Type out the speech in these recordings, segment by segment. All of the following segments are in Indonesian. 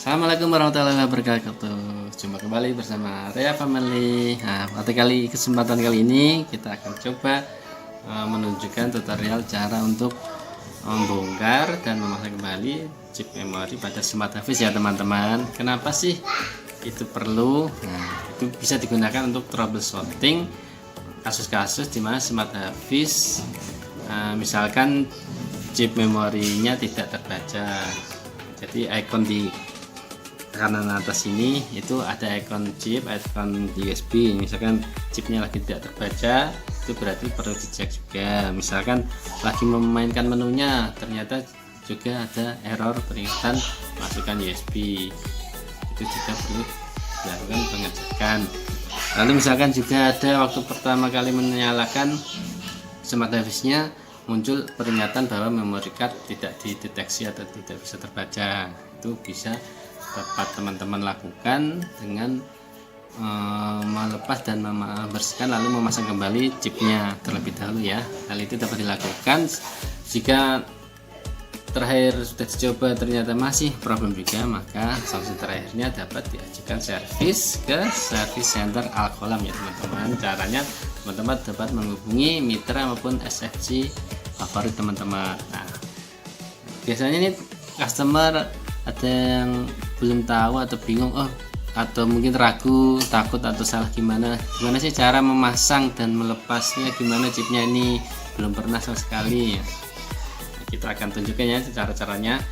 Assalamualaikum warahmatullahi wabarakatuh. Jumpa kembali bersama Rea Family. Nah, pada kesempatan kali ini kita akan coba menunjukkan tutorial cara untuk membongkar dan memasang kembali chip memori pada smart device ya teman-teman. Kenapa sih itu perlu? Nah, itu bisa digunakan untuk troubleshooting kasus-kasus di mana smart device misalkan chip memorinya tidak terbaca. Jadi ikon di kanan atas ini itu ada ikon chip, ikon USB. Misalkan chipnya lagi tidak terbaca, itu berarti perlu dicek juga. Misalkan lagi memainkan menunya, ternyata juga ada error peringatan masukkan USB, itu juga perlu dilakukan pengecekan. Lalu misalkan juga ada waktu pertama kali menyalakan smart device-nya muncul peringatan bahwa memory card tidak dideteksi atau tidak bisa terbaca. Itu bisa dapat teman-teman lakukan dengan melepas dan membersihkan lalu memasang kembali chipnya terlebih dahulu ya. Hal itu dapat dilakukan jika terakhir sudah dicoba ternyata masih problem juga, maka solusi terakhirnya dapat diajukan servis ke service center Alkolam ya teman-teman. Caranya teman-teman dapat menghubungi mitra maupun SFC favorit teman-teman. Nah, biasanya ini customer ada yang belum tahu atau bingung, atau mungkin ragu, takut atau salah gimana sih cara memasang dan melepasnya, gimana chipnya ini belum pernah sama sekali. Nah, kita akan tunjukkan ya cara-caranya.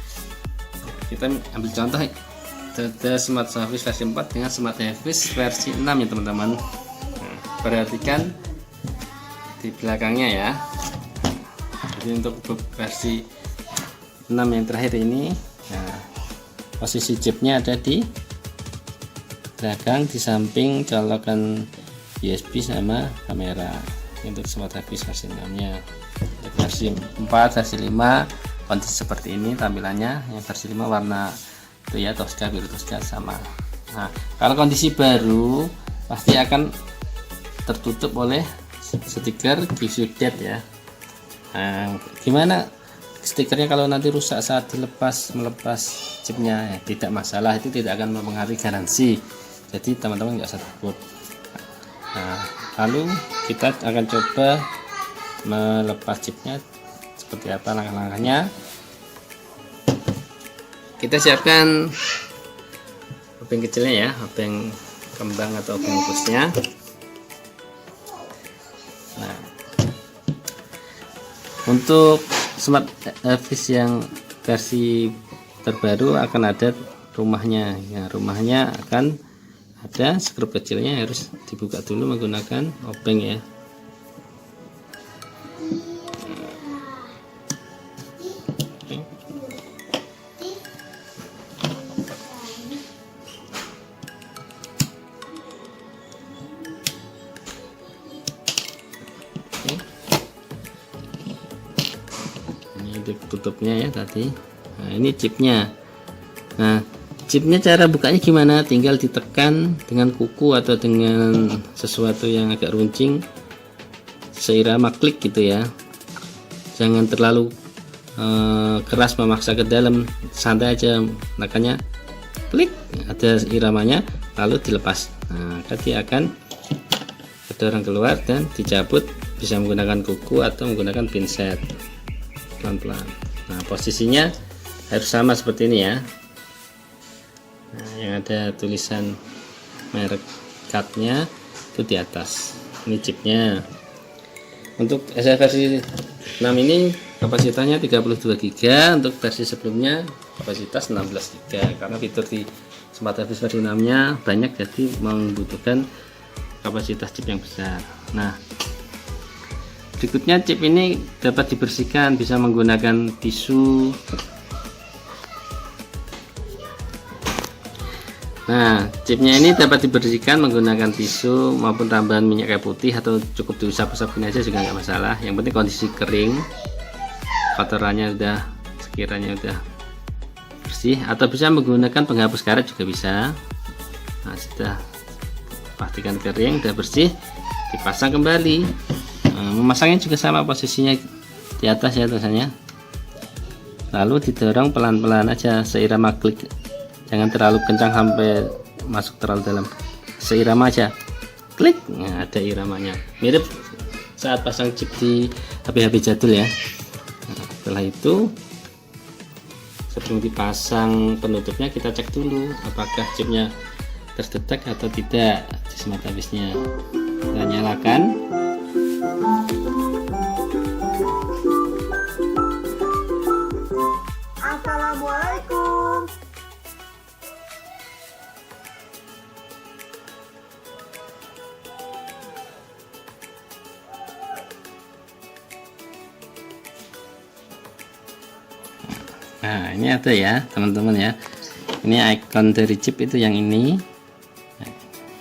Kita ambil contoh ada smart device versi 4 dengan smart device versi 6 ya teman-teman. Nah, perhatikan di belakangnya ya. Jadi untuk versi 6 yang terakhir ini, nah, posisi chipnya ada di belakang di samping colokan USB sama kamera. Untuk smart device versi 6 nya. Versi 4, versi 5 kondisi seperti ini tampilannya. Yang versi 5 warna itu ya, Tosca, biru Tosca sama. Nah, kalau kondisi baru pasti akan tertutup oleh stiker Give You That ya. Nah, gimana stikernya kalau nanti rusak saat melepas chipnya? Ya, tidak masalah, itu tidak akan mempengaruhi garansi, jadi teman-teman nggak usah takut. Nah, lalu kita akan coba melepas chipnya seperti apa langkah-langkahnya. Kita siapkan obeng kecilnya ya, obeng kembang atau obeng busnya. Nah, untuk smart device yang versi terbaru akan ada rumahnya ya, rumahnya akan ada skrup kecilnya, harus dibuka dulu menggunakan obeng ya. Tutupnya ya tadi. Nah, ini chipnya. Nah, chipnya cara bukanya gimana? Tinggal ditekan dengan kuku atau dengan sesuatu yang agak runcing seirama klik gitu ya. Jangan terlalu keras memaksa ke dalam, santai aja, makanya klik, ada iramanya lalu dilepas. Nah, dia akan terdorong keluar dan dicabut, bisa menggunakan kuku atau menggunakan pinset pelan-pelan. Nah, posisinya harus sama seperti ini ya. Nah, yang ada tulisan merek cardnya itu di atas. Ini chipnya. Untuk SSD versi 6 ini kapasitasnya 32 GB, untuk versi sebelumnya kapasitas 16 GB. Karena fitur di smart device versi 6 nya banyak, jadi membutuhkan kapasitas chip yang besar. Nah, berikutnya chip ini dapat dibersihkan, bisa menggunakan tisu. Nah, chipnya ini dapat dibersihkan menggunakan tisu maupun tambahan minyak kayu putih, atau cukup diusap-usap ini aja juga nggak masalah. Yang penting kondisi kering, kotorannya udah sekiranya udah bersih, atau bisa menggunakan penghapus karet juga bisa. Nah, sudah pastikan kering, udah bersih, dipasang kembali. Memasangnya juga sama, posisinya di atas ya tulisannya, lalu didorong pelan-pelan aja seirama klik jangan terlalu kencang sampai masuk terlalu dalam, seirama aja, klik. Nah, ada iramanya, mirip saat pasang chip di HP-HP jadul ya. Nah, setelah itu sebelum dipasang penutupnya kita cek dulu apakah chipnya terdetek atau tidak di smart habisnya. Kita nyalakan. Assalamualaikum. Nah, ini ada ya teman-teman ya, ini icon dari chip itu yang ini.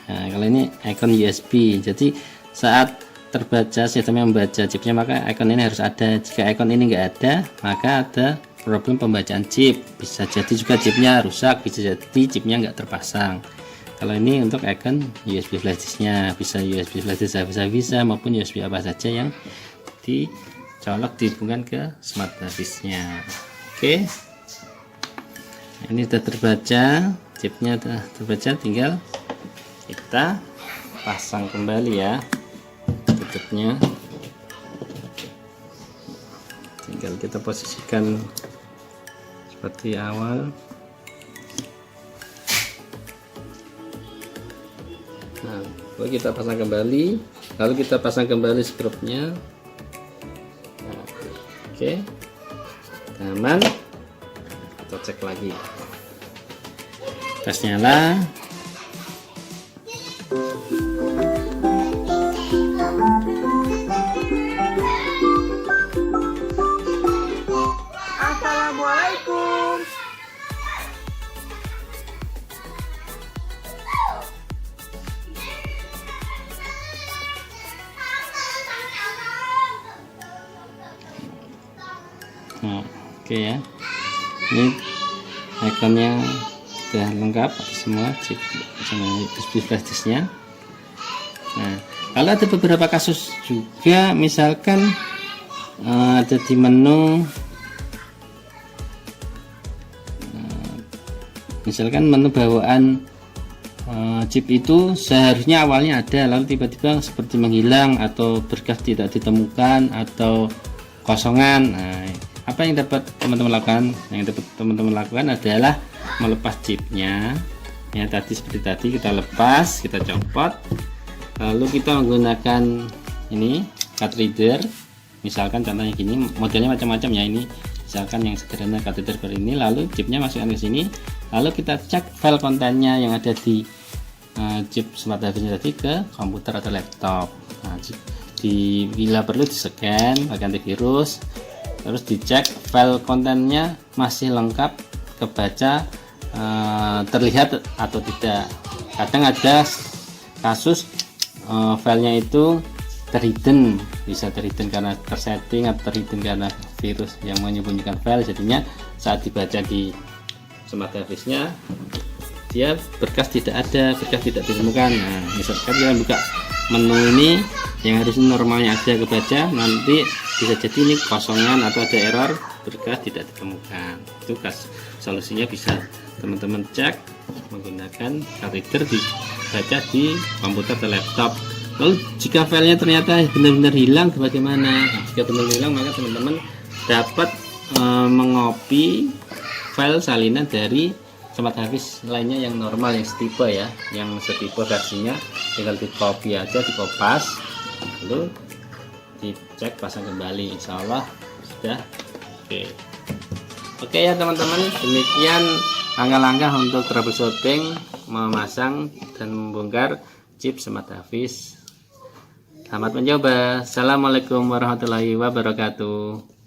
Nah, kalau ini icon USB, jadi saat terbaca sistemnya membaca chipnya maka icon ini harus ada. Jika icon ini enggak ada maka ada problem pembacaan chip, bisa jadi juga chipnya rusak, bisa jadi chipnya enggak terpasang. Kalau ini untuk icon USB flash disknya, bisa USB flash disk bisa maupun USB apa saja yang dicolok dihubungkan ke smart disknya. Oke, ini sudah terbaca, chipnya sudah terbaca, tinggal kita pasang kembali ya tutupnya. Tinggal kita posisikan seperti awal. Nah, lalu kita pasang kembali, lalu kita pasang kembali skrupnya. Nah, oke, aman. Kita cek lagi, tes nyala. Assalamualaikum. Nah, oke ya, ini ikonnya sudah lengkap semua, chip sama USB flash disknya. Nah, kalau ada beberapa kasus juga, misalkan ada di menu, misalkan menu bawaan chip itu seharusnya awalnya ada, lalu tiba-tiba seperti menghilang atau berkas tidak ditemukan atau kosongan. Nah, apa yang dapat teman-teman lakukan? Yang dapat teman-teman lakukan adalah melepas chipnya ya, tadi seperti tadi kita lepas, kita copot, lalu kita menggunakan ini card reader. Misalkan contohnya gini, modelnya macam-macam ya, ini misalkan yang sederhana card reader seperti ini, lalu chipnya masukkan ke sini, lalu kita cek file kontennya yang ada di chip smart habisnya tadi ke komputer atau laptop. Nah, bila perlu di scan pakai antivirus, terus dicek file kontennya masih lengkap, kebaca, terlihat atau tidak. Kadang ada kasus filenya itu terhidden, bisa terhidden karena tersetting atau terhidden karena virus yang menyembunyikan file, jadinya saat dibaca di smart habisnya dia berkas tidak ada, berkas tidak ditemukan. Nah, misalkan kita buka menu ini yang harusnya normalnya ada kebaca, nanti bisa jadi ini kosongan atau ada error, berkas tidak ditemukan. Itu solusinya bisa teman-teman cek menggunakan card reader, dibaca di komputer atau laptop. Lalu jika filenya ternyata benar-benar hilang, bagaimana? Nah, jika benar hilang maka teman-teman dapat mengopi file salinan dari smart habis lainnya yang normal, yang setipe ya, yang setipe versinya, tinggal di copy aja, di kopas, lalu dicek pasang kembali, insya Allah sudah oke ya teman-teman. Demikian langkah-langkah untuk troubleshooting, memasang dan membongkar chip smart habis. Selamat mencoba. Assalamualaikum warahmatullahi wabarakatuh.